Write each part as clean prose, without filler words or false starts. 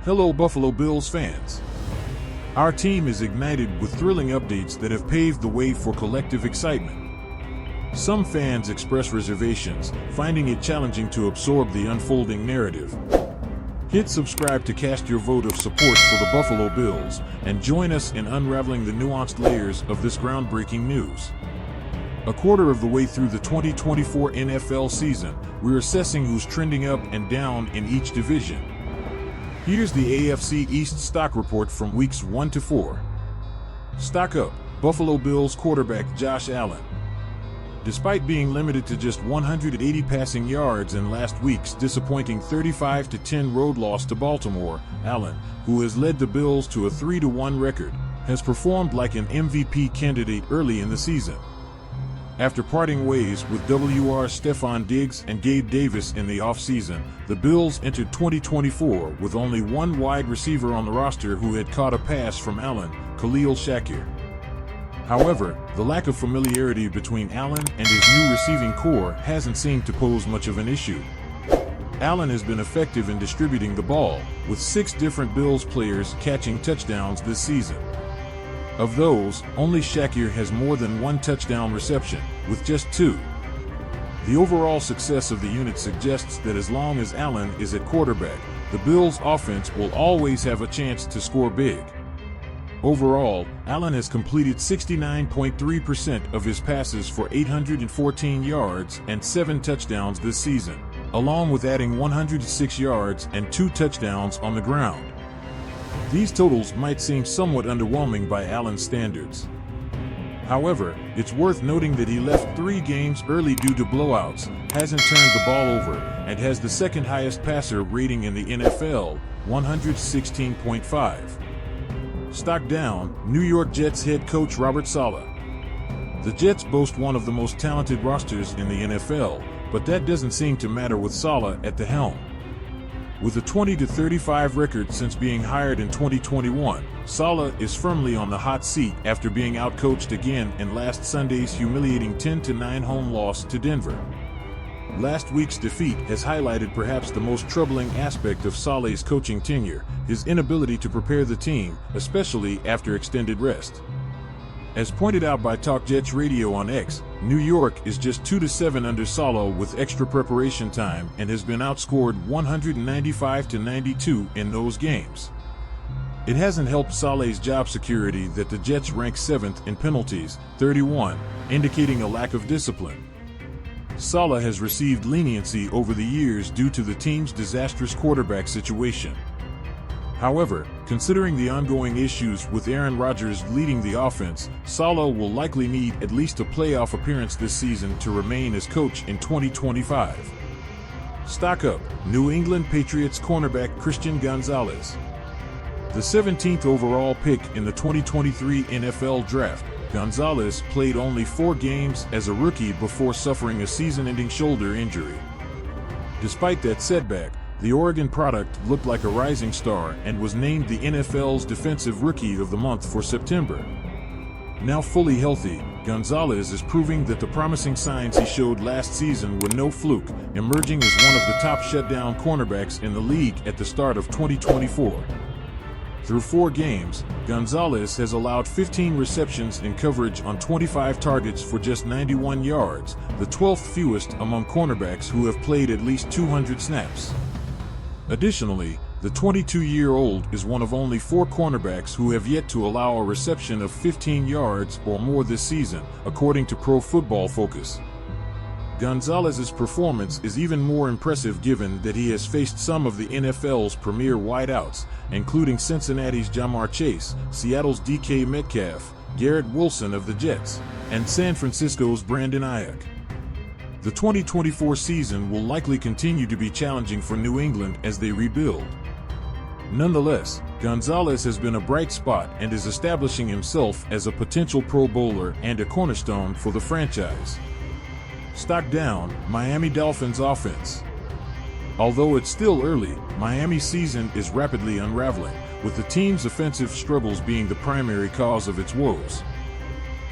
Hello Buffalo Bills fans. Our team is ignited with thrilling updates that have paved the way for collective excitement. Some fans express reservations, finding it challenging to absorb the unfolding narrative. Hit subscribe to cast your vote of support for the Buffalo Bills and join us in unraveling the nuanced layers of this groundbreaking news. A quarter of the way through the 2024 NFL season, we're assessing who's trending up and down in each division. Here's the AFC East stock report from weeks 1 to 4. Stock up, Buffalo Bills quarterback Josh Allen. Despite being limited to just 180 passing yards in last week's disappointing 35-10 road loss to Baltimore, Allen, who has led the Bills to a 3-1 record, has performed like an MVP candidate early in the season. After parting ways with WR Stephon Diggs and Gabe Davis in the offseason, the Bills entered 2024 with only one wide receiver on the roster who had caught a pass from Allen, Khalil Shakir. However, the lack of familiarity between Allen and his new receiving core hasn't seemed to pose much of an issue. Allen has been effective in distributing the ball, with 6 different Bills players catching touchdowns this season. Of those, only Shakir has more than one touchdown reception, with just 2. The overall success of the unit suggests that as long as Allen is at quarterback, the Bills' offense will always have a chance to score big. Overall, Allen has completed 69.3% of his passes for 814 yards and 7 touchdowns this season, along with adding 106 yards and 2 touchdowns on the ground. These totals might seem somewhat underwhelming by Allen's standards. However, it's worth noting that he left 3 games early due to blowouts, hasn't turned the ball over, and has the second highest passer rating in the NFL, 116.5. Stock down, New York Jets head coach Robert Saleh. The Jets boast one of the most talented rosters in the NFL, but that doesn't seem to matter with Saleh at the helm. With a 20-35 record since being hired in 2021, Saleh is firmly on the hot seat after being outcoached again in last Sunday's humiliating 10-9 home loss to Denver. Last week's defeat has highlighted perhaps the most troubling aspect of Saleh's coaching tenure, his inability to prepare the team, especially after extended rest. As pointed out by Talk Jets Radio on X, New York is just 2-7 under Saleh with extra preparation time and has been outscored 195-92 in those games. It hasn't helped Saleh's job security that the Jets rank 7th in penalties, 31, indicating a lack of discipline. Saleh has received leniency over the years due to the team's disastrous quarterback situation. However, considering the ongoing issues with Aaron Rodgers leading the offense, Saleh will likely need at least a playoff appearance this season to remain as coach in 2025. Stock up, New England Patriots cornerback Christian Gonzalez. The 17th overall pick in the 2023 NFL Draft, Gonzalez played only 4 games as a rookie before suffering a season-ending shoulder injury. Despite that setback, the Oregon product looked like a rising star and was named the NFL's Defensive Rookie of the Month for September. Now fully healthy, Gonzalez is proving that the promising signs he showed last season were no fluke, emerging as one of the top shutdown cornerbacks in the league at the start of 2024. Through 4 games, Gonzalez has allowed 15 receptions in coverage on 25 targets for just 91 yards, the 12th fewest among cornerbacks who have played at least 200 snaps. Additionally, the 22-year-old is one of only 4 cornerbacks who have yet to allow a reception of 15 yards or more this season, according to Pro Football Focus. Gonzalez's performance is even more impressive given that he has faced some of the NFL's premier wideouts, including Cincinnati's Ja'Marr Chase, Seattle's DK Metcalf, Garrett Wilson of the Jets, and San Francisco's Brandon Ayuk. The 2024 season will likely continue to be challenging for New England as they rebuild. Nonetheless, Gonzalez has been a bright spot and is establishing himself as a potential Pro Bowler and a cornerstone for the franchise. Stock down, Miami Dolphins offense. Although it's still early, Miami's season is rapidly unraveling, with the team's offensive struggles being the primary cause of its woes.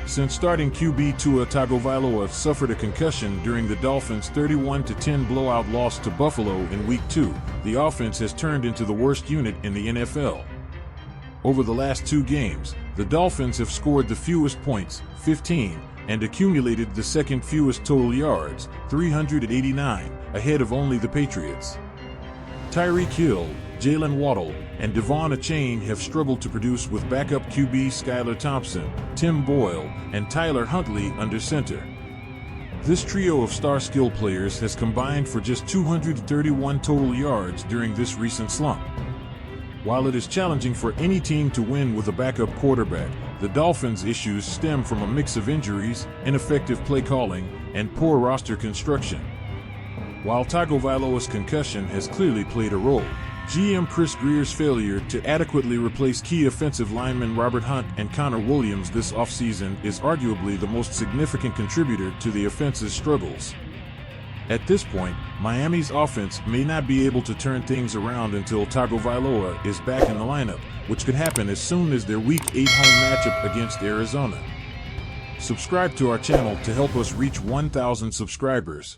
Since starting QB Tua Tagovailoa suffered a concussion during the Dolphins' 31-10 blowout loss to Buffalo in Week 2, the offense has turned into the worst unit in the NFL. Over the last 2 games, the Dolphins have scored the fewest points, 15, and accumulated the second fewest total yards, 389, ahead of only the Patriots. Tyreek Hill, Jalen Waddle, and Devon Achane have struggled to produce with backup QB Skylar Thompson, Tim Boyle, and Tyler Huntley under center. This trio of star skill players has combined for just 231 total yards during this recent slump. While it is challenging for any team to win with a backup quarterback, the Dolphins' issues stem from a mix of injuries, ineffective play calling, and poor roster construction. While Tagovailoa's concussion has clearly played a role, GM Chris Grier's failure to adequately replace key offensive linemen Robert Hunt and Connor Williams this offseason is arguably the most significant contributor to the offense's struggles. At this point, Miami's offense may not be able to turn things around until Tagovailoa is back in the lineup, which could happen as soon as their Week 8 home matchup against Arizona. Subscribe to our channel to help us reach 1,000 subscribers.